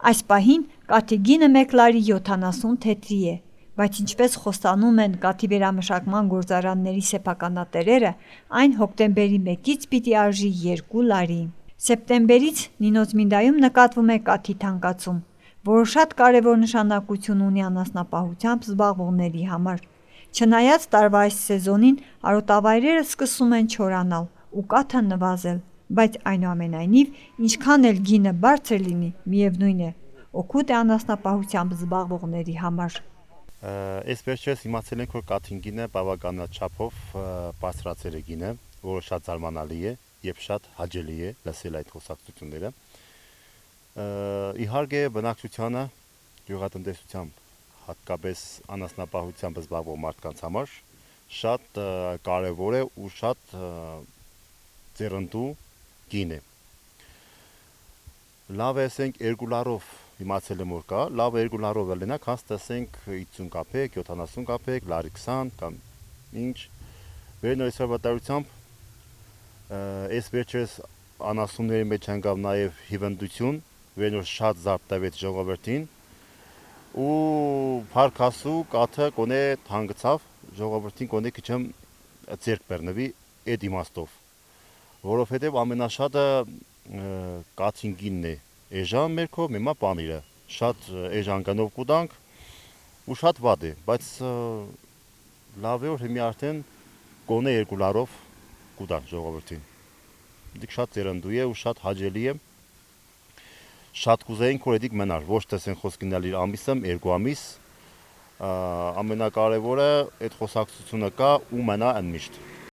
Այս պահին կաթի գինը 1 լարի 70 թեթրի է, բայց ինչպես խոստանում են կաթի վերամշակման գործարանների սեփականատերերը, այն հոկտեմբերի 1-ից պիտի արժի 2 լարի։ Սեպտեմբերից Նինոծմինդայում նկատվում է կաթի թանկացում, որը շատ կարևոր նշանակություն ունի անասնապահությամբ զբաղվողների համար։ Չնայած տարվա այս սեզոնին արոտավայրերը սկսում են չորանալ ու կաթը նվազել, բայց այնուամենայնիվ, ինչքան էլ գինը բարձր լինի, միևնույն է, օգուտ է անասնապահությամբ զբաղվողների համար։ Այս վերջերս իմացել ենք, որ կաթին գինը բավականաչափով բարձրացել է գինը, որը շատ զարմանալի է եւ շատ հաճելի է լսել այդ խոսակցությունները։ Իհարկե բնակչությանը գյուղատնտեսությամբ, հատկապես անասնապահությամբ զբաղվող մարդկանց համար շատ կարևոր է ու շատ ձեռնտու գին է։ Լավ է, ասենք 2 լարով իմացել եմ որ կա, լավ 2 լարով էլ լինա, քան տեսենք 50 կապեկ, 70 կապեկ, լարի 20 կամ ինչ։ Վերնորիսար վտարությամբ այս վերջերս անասունների մեջ անգավ նաև հիվանդություն, վերնոր շատ զարդ տվեց ժողովրդին ու փարքասու կաթը կոնե հանգցավ ժողովրդին կոնե քիչմ ձերկ բեռնվի այդ իմաստով, որովհետև ամենաշատը կաթին գինն է էժան մերքով, հիմա պանիրը շատ էժան գնով կուտանք ու շատ վատ է, բայց լավ է որ հիմա արդեն կոնե 2 լարով կուտանք ժողովրդին։ Դիք շատ ծերնդու է ու շատ հաճելի է։ Շատ կուզեինք որ դիք մնար, ոչ տեսեն խոսքինալ իր ամիսը, 2 ամիս, ամենակարևորը այդ խոսակցությունը կա ու մնա ընդմիշտ։